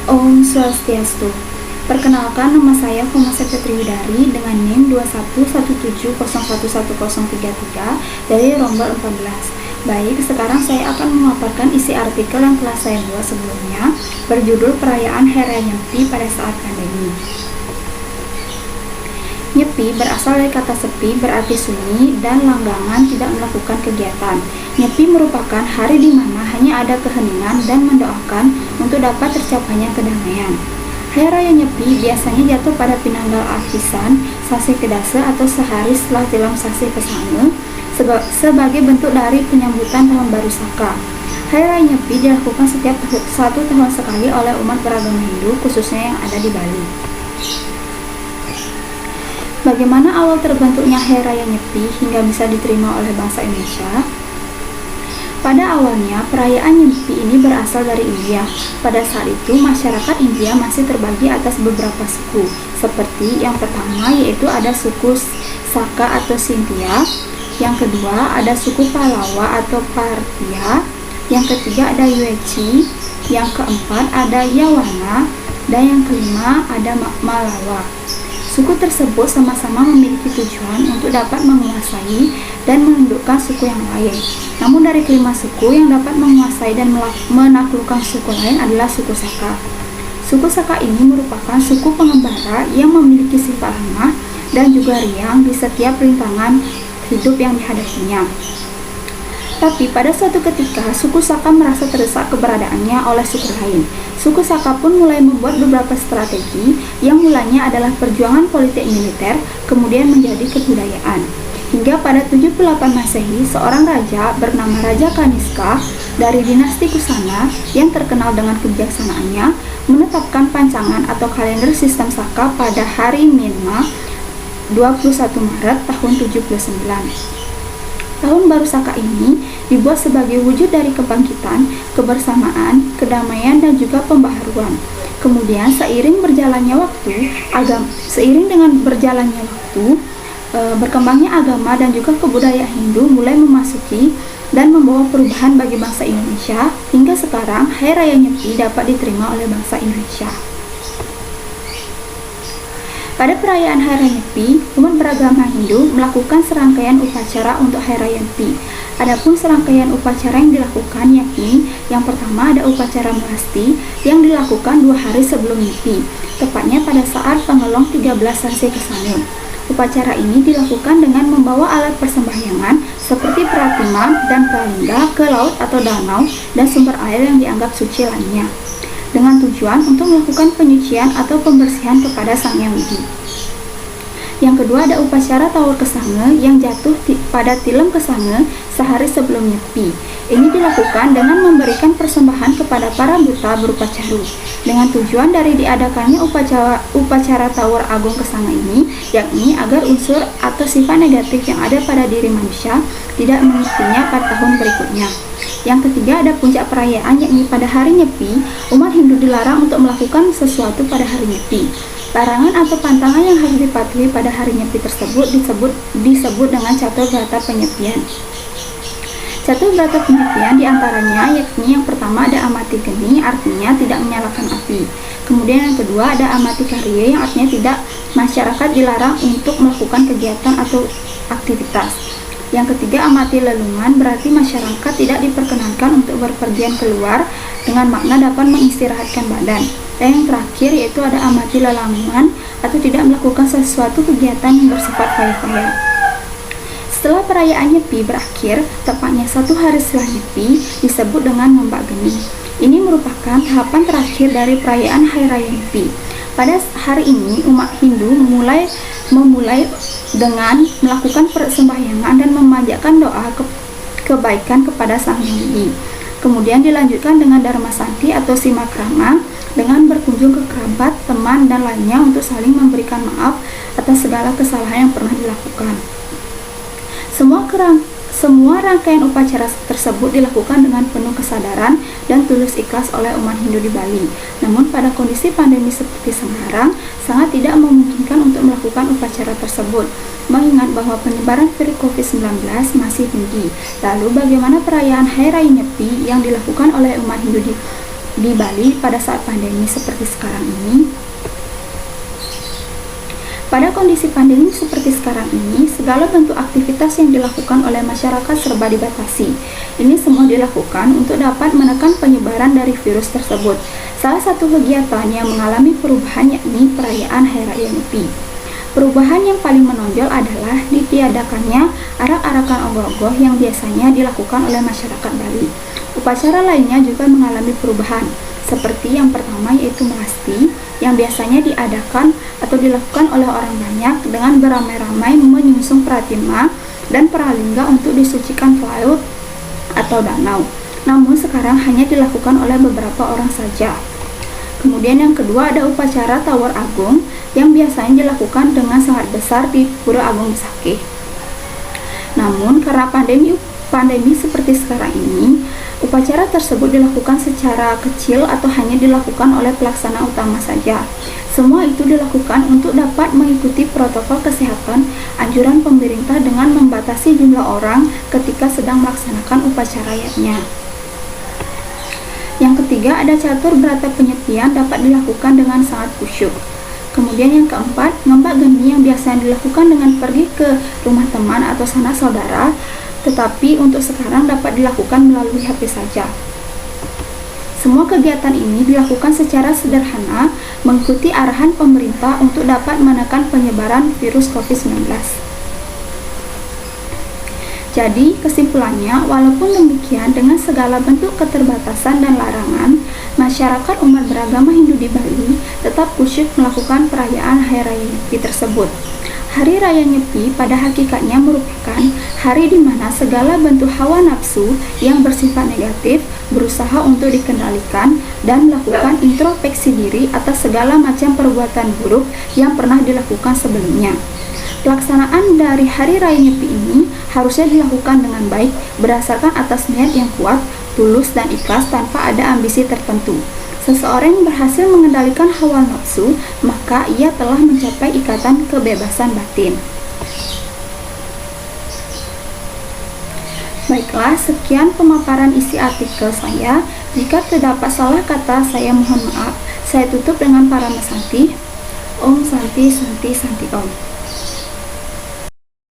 Om Swastiastu. Perkenalkan, nama saya Fomaseta Triwidari dengan NIM 2117011033 dari rombel 14. Baik, sekarang saya akan memaparkan isi artikel yang telah saya buat sebelumnya berjudul Perayaan Hari Raya Nyepi pada saat pandemi. Nyepi berasal dari kata sepi, berarti sunyi dan langgangan, tidak melakukan kegiatan. Nyepi merupakan hari di mana hanya ada keheningan dan mendoakan untuk dapat tercapainya kedamaian. Hari Raya Nyepi biasanya jatuh pada Pinanggal Apisan, Sasi Kedase atau sehari setelah tilam Sasi Kesange sebagai bentuk dari penyambutan Tahun Baru Saka. Hari Raya Nyepi dilakukan setiap 1 tahun sekali oleh umat beragama Hindu, khususnya yang ada di Bali. Bagaimana awal terbentuknya Hari Raya Nyepi hingga bisa diterima oleh bangsa Indonesia? Pada awalnya, perayaan Nyepi ini berasal dari India. Pada saat itu, masyarakat India masih terbagi atas beberapa suku, seperti yang pertama yaitu ada suku Saka atau Sintia, yang kedua ada suku Pallava atau Parthia, yang ketiga ada Yuechi, yang keempat ada Yawana, dan yang kelima ada Malawa. Suku tersebut sama-sama memiliki tujuan untuk dapat menguasai dan menundukkan suku yang lain. Namun dari kelima suku yang dapat menguasai dan menaklukkan suku lain adalah suku Saka. Suku Saka ini merupakan suku pengembara yang memiliki sifat lemah dan juga riang di setiap rintangan hidup yang dihadapinya. Tapi pada suatu ketika, suku Saka merasa terdesak keberadaannya oleh suku lain. Suku Saka pun mulai membuat beberapa strategi yang mulanya adalah perjuangan politik militer, kemudian menjadi kebudayaan. Hingga pada 78 Masehi, seorang raja bernama Raja Kaniska dari dinasti Kusana yang terkenal dengan kebijaksanaannya menetapkan pancangan atau kalender sistem Saka pada hari Minma 21 Maret tahun 79. Tahun Baru Saka ini dibuat sebagai wujud dari kebangkitan, kebersamaan, kedamaian, dan juga pembaharuan. Kemudian seiring dengan berjalannya waktu, berkembangnya agama dan juga kebudayaan Hindu mulai memasuki dan membawa perubahan bagi bangsa Indonesia. Hingga sekarang, Hari Raya Nyepi dapat diterima oleh bangsa Indonesia. Pada perayaan Hari Raya Nyepi, umat beragama Hindu melakukan serangkaian upacara untuk Hari Raya Nyepi. Adapun serangkaian upacara yang dilakukan yakni yang pertama ada upacara Melasti yang dilakukan 2 hari sebelum Nyepi, tepatnya pada saat pengelong 13 Sasi Kesange. Upacara ini dilakukan dengan membawa alat persembahyangan seperti pratiman dan pralinga ke laut atau danau dan sumber air yang dianggap suci lainnya, dengan tujuan untuk melakukan penyucian atau pembersihan kepada Sang Hyang Widi. Yang kedua ada upacara Tawur Kesange yang jatuh pada Tilem Kesange sehari sebelum Nyepi. Ini dilakukan dengan memberikan persembahan kepada para buta berupa caru. Dengan tujuan dari diadakannya upacara Tawur Agung Kesange ini, yakni agar unsur atau sifat negatif yang ada pada diri manusia tidak mengikutinya pada tahun berikutnya. Yang ketiga ada puncak perayaan, yakni pada hari Nyepi, umat Hindu dilarang untuk melakukan sesuatu pada hari Nyepi. Larangan atau pantangan yang harus dipatuhi pada hari Nyepi tersebut disebut dengan Catur Brata Penyepian. Catur Brata Penyepian diantaranya yakni yang pertama ada Amati Geni, artinya tidak menyalakan api. Kemudian yang kedua ada Amati Karya, yang artinya masyarakat dilarang untuk melakukan kegiatan atau aktivitas. Yang ketiga Amati Lelungan, berarti masyarakat tidak diperkenankan untuk berpergian keluar dengan makna dapat mengistirahatkan badan. Dan yang terakhir yaitu ada Amati Lelangungan, atau tidak melakukan sesuatu kegiatan yang bersifat faya-faya. Setelah perayaan Nyepi berakhir, tepatnya 1 hari setelah Nyepi disebut dengan Ngombak Geni. Ini merupakan tahapan terakhir dari perayaan Hari Raya Nyepi. Pada hari ini umat Hindu memulai dengan melakukan persembahyangan dan memanjatkan doa kebaikan kepada Sang Hyang Widi. Kemudian dilanjutkan dengan Dharma Santi atau Simakrama dengan berkunjung ke kerabat, teman, dan lainnya untuk saling memberikan maaf atas segala kesalahan yang pernah dilakukan. Semua rangkaian upacara tersebut dilakukan dengan penuh kesadaran dan tulus ikhlas oleh umat Hindu di Bali. Namun pada kondisi pandemi seperti sekarang, sangat tidak memungkinkan untuk melakukan upacara tersebut, mengingat bahwa penyebaran virus COVID-19 masih tinggi. Lalu bagaimana perayaan Hari Raya Nyepi yang dilakukan oleh umat Hindu di Bali pada saat pandemi seperti sekarang ini? Pada kondisi pandemi seperti sekarang ini, segala bentuk aktivitas yang dilakukan oleh masyarakat serba dibatasi. Ini semua dilakukan untuk dapat menekan penyebaran dari virus tersebut. Salah satu kegiatan yang mengalami perubahan yakni perayaan Hari Raya Nyepi. Perubahan yang paling menonjol adalah ditiadakannya arak-arakan ogoh-ogoh yang biasanya dilakukan oleh masyarakat Bali. Upacara lainnya juga mengalami perubahan, seperti yang pertama yaitu melasti, yang biasanya diadakan atau dilakukan oleh orang banyak dengan beramai-ramai menyungsung pratima dan pralingga untuk disucikan ke laut atau danau. Namun sekarang hanya dilakukan oleh beberapa orang saja. Kemudian yang kedua ada upacara Tawar Agung yang biasanya dilakukan dengan sangat besar di Pura Agung Besakih. Namun karena pandemi seperti sekarang ini, upacara tersebut dilakukan secara kecil atau hanya dilakukan oleh pelaksana utama saja. Semua itu dilakukan untuk dapat mengikuti protokol kesehatan anjuran pemerintah dengan membatasi jumlah orang ketika sedang melaksanakan upacaranya. Yang ketiga ada catur berata penyepian dapat dilakukan dengan sangat khusyuk. Kemudian yang keempat, ngembak geni yang biasanya dilakukan dengan pergi ke rumah teman atau sanak saudara, tetapi untuk sekarang dapat dilakukan melalui HP saja. Semua kegiatan ini dilakukan secara sederhana mengikuti arahan pemerintah untuk dapat menekan penyebaran virus COVID-19. Jadi, kesimpulannya, walaupun demikian, dengan segala bentuk keterbatasan dan larangan, masyarakat umat beragama Hindu di Bali tetap khusyuk melakukan perayaan Hari Raya Nyepi tersebut. Hari Raya Nyepi pada hakikatnya merupakan hari di mana segala bentuk hawa nafsu yang bersifat negatif berusaha untuk dikendalikan dan melakukan introspeksi diri atas segala macam perbuatan buruk yang pernah dilakukan sebelumnya. Pelaksanaan dari Hari Raya Nyepi ini harusnya dilakukan dengan baik berdasarkan atas niat yang kuat, tulus dan ikhlas tanpa ada ambisi tertentu. Seseorang yang berhasil mengendalikan hawa nafsu, maka ia telah mencapai ikatan kebebasan batin. Baiklah, sekian pemaparan isi artikel saya. Jika terdapat salah kata, saya mohon maaf. Saya tutup dengan Parama Santi. Om Santi Santi Santi Om.